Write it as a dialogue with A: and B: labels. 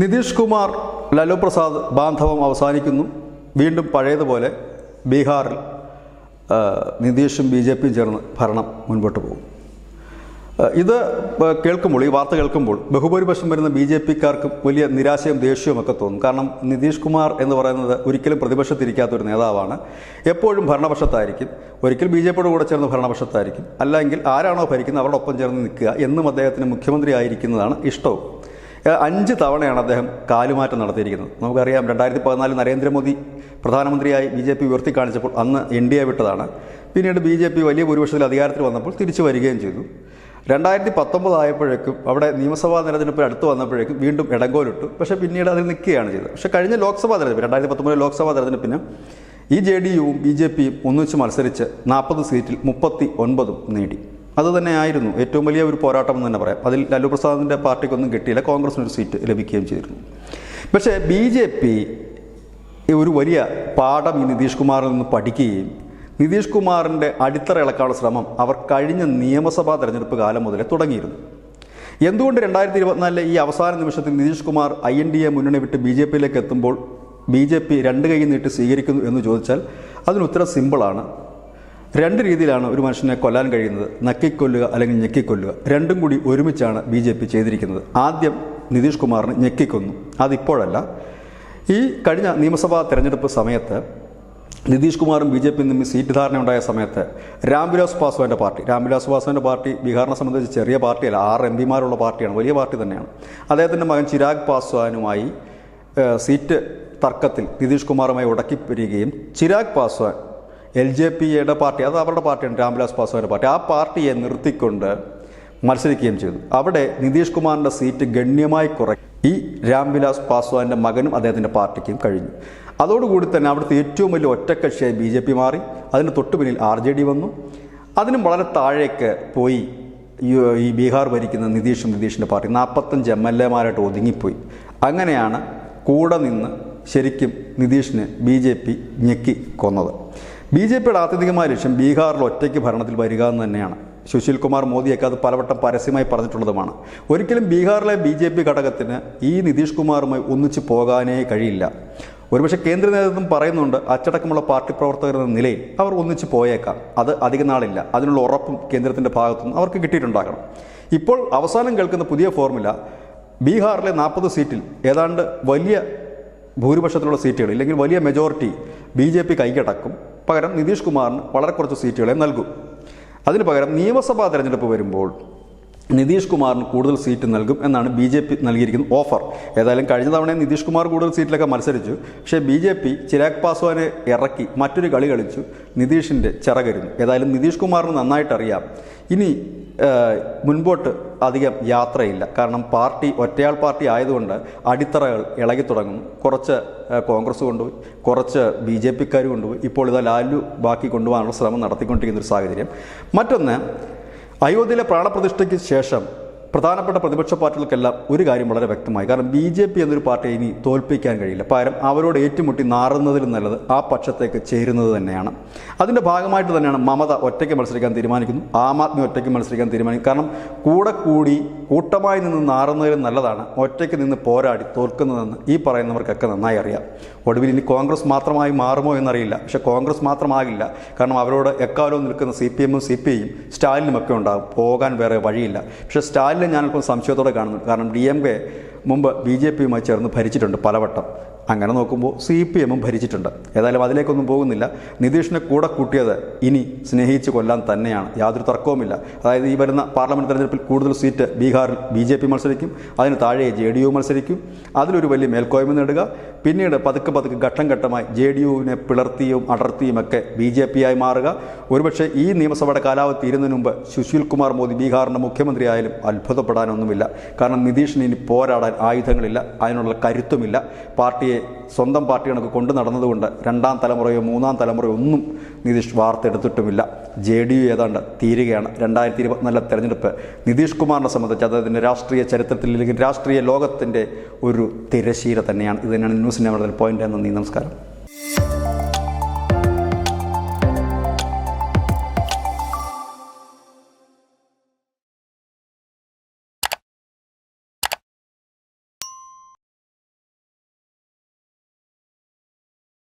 A: നിതീഷ് കുമാർ ലാലു പ്രസാദ് ബാന്ധവം അവസാനിക്കുന്നു. വീണ്ടും പഴയതുപോലെ ബീഹാറിൽ നിതീഷും BJPയും ചേർന്ന് ഭരണം മുൻപോട്ട് പോകും. ഇത് കേൾക്കുമ്പോൾ, ഈ വാർത്ത കേൾക്കുമ്പോൾ ബഹുഭൂരിപക്ഷം വരുന്ന BJPക്കാർക്കും വലിയ നിരാശയും ദേഷ്യവും ഒക്കെ തോന്നും. കാരണം നിതീഷ് കുമാർ എന്ന് പറയുന്നത് ഒരിക്കലും പ്രതിപക്ഷത്തിരിക്കാത്തൊരു നേതാവാണ്. എപ്പോഴും ഭരണപക്ഷത്തായിരിക്കും. ഒരിക്കൽ BJPയുടെ കൂടെ ചേർന്ന് ഭരണപക്ഷത്തായിരിക്കും, അല്ലെങ്കിൽ ആരാണോ ഭരിക്കുന്നത് അവരുടെ ഒപ്പം ചേർന്ന് നിൽക്കുക എന്നും അദ്ദേഹത്തിന് മുഖ്യമന്ത്രി ആയിരിക്കുന്നതാണ് ഇഷ്ടവും. 5 തവണയാണ് അദ്ദേഹം കാലുമാറ്റം നടത്തിയിരിക്കുന്നത്. നമുക്കറിയാം, 2014 നരേന്ദ്രമോദി പ്രധാനമന്ത്രിയായി BJP ഉയർത്തി കാണിച്ചപ്പോൾ അന്ന് NDA വിട്ടതാണ്. പിന്നീട് BJP വലിയ ഭൂരിപക്ഷത്തിൽ അധികാരത്തിൽ വന്നപ്പോൾ തിരിച്ചു വരികയും ചെയ്തു. 2019 ആയപ്പോഴേക്കും അവിടെ നിയമസഭാ തെരഞ്ഞെടുപ്പ് അടുത്ത് വന്നപ്പോഴേക്കും വീണ്ടും ഇടങ്കോലിട്ടു. പക്ഷേ പിന്നീട് അതിൽ നിൽക്കുകയാണ് ചെയ്തത്. പക്ഷേ കഴിഞ്ഞ ലോക്സഭാ തെരഞ്ഞെടുപ്പ് 2019 ലോക്സഭാ തെരഞ്ഞെടുപ്പിന് ഈ JDUവും BJPയും ഒന്നിച്ച് മത്സരിച്ച് 40 സീറ്റിൽ 39 നേടി. അതുതന്നെയായിരുന്നു ഏറ്റവും വലിയ ഒരു പോരാട്ടം എന്ന് തന്നെ പറയാം. അതിൽ ലാലു പ്രസാദിൻ്റെ പാർട്ടിക്കൊന്നും കിട്ടിയില്ല, കോൺഗ്രസിനൊരു സീറ്റ് ലഭിക്കുകയും ചെയ്തിരുന്നു. പക്ഷേ BJP ഒരു വലിയ പാഠം ഈ നിതീഷ് കുമാറിൽ നിന്ന് പഠിക്കുകയും നിതീഷ് കുമാറിൻ്റെ അടിത്തറ ഇളക്കാനുള്ള ശ്രമം അവർ കഴിഞ്ഞ നിയമസഭാ തെരഞ്ഞെടുപ്പ് കാലം മുതലേ തുടങ്ങിയിരുന്നു. എന്തുകൊണ്ട് 2024 ഈ അവസാന നിമിഷത്തിൽ നിതീഷ് കുമാർ INDA മുന്നണി വിട്ട് BJPയിലേക്ക് എത്തുമ്പോൾ BJP 2 കൈ നീട്ടി സ്വീകരിക്കുന്നു എന്ന് ചോദിച്ചാൽ അതിനുത്തരം സിമ്പിളാണ്. 2 രീതിയിലാണ് ഒരു മനുഷ്യനെ കൊല്ലാൻ കഴിയുന്നത്: നക്കിക്കൊല്ലുക അല്ലെങ്കിൽ ഞെക്കിക്കൊല്ലുക. രണ്ടും കൂടി ഒരുമിച്ചാണ് BJP ചെയ്തിരിക്കുന്നത്. ആദ്യം നിതീഷ് കുമാറിനെ ഞെക്കിക്കൊന്നു. അതിപ്പോഴല്ല, ഈ കഴിഞ്ഞ നിയമസഭാ തെരഞ്ഞെടുപ്പ് സമയത്ത് നിതീഷ് കുമാറും BJPയും തമ്മിൽ സീറ്റ് ധാരണയുണ്ടായ സമയത്ത് രാംവിലാസ് പാസ്വാൻ്റെ പാർട്ടി ബീഹാറിനെ സംബന്ധിച്ച് ചെറിയ പാർട്ടിയല്ല, 6 MPമാരുള്ള പാർട്ടിയാണ്, വലിയ പാർട്ടി തന്നെയാണ്. അദ്ദേഹത്തിൻ്റെ മകൻ ചിരാഗ് പാസ്വാനുമായി സീറ്റ് തർക്കത്തിൽ നിതീഷ് കുമാറുമായി ഉടക്കിപ്പിരിക്കുകയും ചിരാഗ് പാസ്വാൻ LJPയുടെ പാർട്ടി, അത് അവരുടെ പാർട്ടിയാണ്, രാംവിലാസ് പാസ്വാൻ്റെ പാർട്ടി, ആ പാർട്ടിയെ നിർത്തിക്കൊണ്ട് മത്സരിക്കുകയും ചെയ്തു. അവിടെ നിതീഷ് കുമാറിൻ്റെ സീറ്റ് ഗണ്യമായി ഈ രാംവിലാസ് പാസ്വാൻ്റെ മകനും അദ്ദേഹത്തിൻ്റെ പാർട്ടിക്കും കഴിഞ്ഞു. അതോടുകൂടി തന്നെ അവിടുത്തെ ഏറ്റവും വലിയ ഒറ്റക്കക്ഷിയായി BJP മാറി. അതിന് തൊട്ടു പിന്നിൽ RJD വന്നു. അതിനും വളരെ താഴേക്ക് പോയി ഈ ബീഹാർ ഭരിക്കുന്ന നിതീഷിൻ്റെ പാർട്ടി 45 MLAമാരായിട്ട് ഒതുങ്ങിപ്പോയി. അങ്ങനെയാണ് കൂടെ നിന്ന് ശരിക്കും നിതീഷിനെ BJP ഞെക്കി കൊന്നത്. BJPയുടെ ആത്യന്തികമായ ലക്ഷ്യം ബീഹാറിൽ ഒറ്റയ്ക്ക് ഭരണത്തിൽ വരിക എന്ന് തന്നെയാണ്. സുശീൽ കുമാർ മോദിയൊക്കെ അത് പലവട്ടം പരസ്യമായി പറഞ്ഞിട്ടുള്ളതുമാണ്. ഒരിക്കലും ബീഹാറിലെ BJP ഘടകത്തിന് ഈ നിതീഷ് കുമാറുമായി ഒന്നിച്ച് പോകാനേ കഴിയില്ല. ഒരുപക്ഷെ കേന്ദ്ര നേതൃത്വം പറയുന്നുണ്ട്, അച്ചടക്കമുള്ള പാർട്ടി പ്രവർത്തകർ എന്ന നിലയിൽ അവർ ഒന്നിച്ച് പോയേക്കാം. അത് അധിക നാളില്ല. അതിനുള്ള ഉറപ്പും കേന്ദ്രത്തിൻ്റെ ഭാഗത്തുനിന്ന് അവർക്ക് കിട്ടിയിട്ടുണ്ടാകണം. ഇപ്പോൾ അവസാനം കേൾക്കുന്ന പുതിയ ഫോർമുല ബീഹാറിലെ 40 സീറ്റിൽ ഏതാണ്ട് വലിയ ഭൂരിപക്ഷത്തിലുള്ള സീറ്റുകൾ, ഇല്ലെങ്കിൽ വലിയ മെജോറിറ്റി BJP കൈകടക്കും. പകരം നിതീഷ് കുമാറിന് വളരെ കുറച്ച് സീറ്റുകളെ നൽകും. അതിന് പകരം നിയമസഭാ തെരഞ്ഞെടുപ്പ് വരുമ്പോൾ നിതീഷ് കുമാറിന് കൂടുതൽ സീറ്റ് നൽകും എന്നാണ് BJP നൽകിയിരിക്കുന്ന ഓഫർ. ഏതായാലും കഴിഞ്ഞ തവണ നിതീഷ് കുമാർ കൂടുതൽ സീറ്റിലൊക്കെ മത്സരിച്ചു. പക്ഷേ BJP ചിരാഗ് പാസ്വാനെ ഇറക്കി മറ്റൊരു കളി കളിച്ചു, നിതീഷിൻ്റെ ചിറകരുന്നു. ഏതായാലും നിതീഷ് കുമാറിന് നന്നായിട്ടറിയാം ഇനി മുൻപോട്ട് അധികം യാത്രയില്ല. കാരണം പാർട്ടി ഒറ്റയാൾ പാർട്ടി ആയതുകൊണ്ട് അടിത്തറകൾ ഇളകി തുടങ്ങുന്നു. കുറച്ച് കോൺഗ്രസ് കൊണ്ടുപോയി, കുറച്ച് BJPക്കാർ കൊണ്ടുപോയി, ഇപ്പോൾ ഇതാ ലാലു ബാക്കി കൊണ്ടുപോകാനുള്ള ശ്രമം നടത്തിക്കൊണ്ടിരിക്കുന്ന ഒരു സാഹചര്യം. മറ്റൊന്ന്, അയോധ്യയിലെ പ്രാണപ്രതിഷ്ഠയ്ക്ക് ശേഷം പ്രധാനപ്പെട്ട പ്രതിപക്ഷ പാർട്ടികൾക്കെല്ലാം ഒരു കാര്യം വളരെ വ്യക്തമായി. കാരണം BJP എന്നൊരു പാർട്ടിയെ ഇനി തോൽപ്പിക്കാൻ കഴിയില്ല. പകരം അവരോട് ഏറ്റുമുട്ടി നാറുന്നതിലും നല്ലത് ആ പക്ഷത്തേക്ക് ചേരുന്നത് തന്നെയാണ്. അതിൻ്റെ ഭാഗമായിട്ട് തന്നെയാണ് മമത ഒറ്റയ്ക്ക് മത്സരിക്കാൻ തീരുമാനിക്കുന്നു, ആം ആദ്മി ഒറ്റയ്ക്ക് മത്സരിക്കാൻ തീരുമാനിക്കും. കാരണം കൂട്ടമായി നിന്ന് നാറുന്നതിലും നല്ലതാണ് ഒറ്റയ്ക്ക് നിന്ന് പോരാടി തോൽക്കുന്നതെന്ന് ഈ പറയുന്നവർക്കൊക്കെ നന്നായി അറിയാം. ഒടുവിൽ ഇനി കോൺഗ്രസ് മാത്രമായി മാറുമോ എന്നറിയില്ല. പക്ഷേ കോൺഗ്രസ് മാത്രമാകില്ല. കാരണം അവരോട് എക്കാലവും നിൽക്കുന്ന CPMും CPIയും സ്റ്റാലിനുമൊക്കെ ഉണ്ടാകും. പോകാൻ വേറെ വഴിയില്ല. പക്ഷേ സ്റ്റാലിനെ ഞാനിപ്പോൾ സംശയത്തോടെ കാണുന്നു. കാരണം DMK മുമ്പ് BJPയുമായി ചേർന്ന് ഭരിച്ചിട്ടുണ്ട് പലവട്ടം. അങ്ങനെ നോക്കുമ്പോൾ CPMും ഭരിച്ചിട്ടുണ്ട്. ഏതായാലും അതിലേക്കൊന്നും പോകുന്നില്ല. നിതീഷിനെ കൂടെ കൂട്ടിയത് ഇനി സ്നേഹിച്ച് കൊല്ലാൻ തന്നെയാണ്, യാതൊരു തർക്കവുമില്ല. അതായത് ഈ വരുന്ന പാർലമെൻറ്റ് തെരഞ്ഞെടുപ്പിൽ കൂടുതൽ സീറ്റ് ബീഹാറിൽ BJP മത്സരിക്കും, അതിന് താഴെ JDU മത്സരിക്കും, അതിലൊരു വലിയ മേൽക്കോയ്മ നേടുക. പിന്നീട് പതുക്കെ ഘട്ടം ഘട്ടമായി JDUവിനെ പിളർത്തിയും അടർത്തിയുമൊക്കെ BJPയായി മാറുക. ഒരുപക്ഷെ ഈ നിയമസഭയുടെ കാലാവധി തീരുന്നതിന് മുമ്പ് സുശീൽ കുമാർ മോദി ബീഹാറിൻ്റെ മുഖ്യമന്ത്രി ആയാലും അത്ഭുതപ്പെടാനൊന്നുമില്ല. കാരണം നിതീഷിന് ഇനി പോരാടാൻ ആയുധങ്ങളില്ല, അതിനുള്ള കരുത്തുമില്ല. പാർട്ടിയെ സ്വന്തം പാർട്ടി കണക്ക് കൊണ്ടു നടന്നതുകൊണ്ട് 2ാം തലമുറയോ 3ാം തലമുറയോ ഒന്നും നിതീഷ് വാർത്തെടുത്തിട്ടുമില്ല. JDU ഏതാണ്ട് തീരുകയാണ്. 2024 തെരഞ്ഞെടുപ്പ് നിതീഷ് കുമാറിനെ സംബന്ധിച്ച് അദ്ദേഹത്തിൻ്റെ രാഷ്ട്രീയ ചരിത്രത്തിൽ, അല്ലെങ്കിൽ രാഷ്ട്രീയ ലോകത്തിൻ്റെ ഒരു തിരശീല തന്നെയാണ്. ഇത് തന്നെയാണ് ന്യൂസ് നമ്പർ പോയിൻ്റ്. നന്ദി, നമസ്കാരം.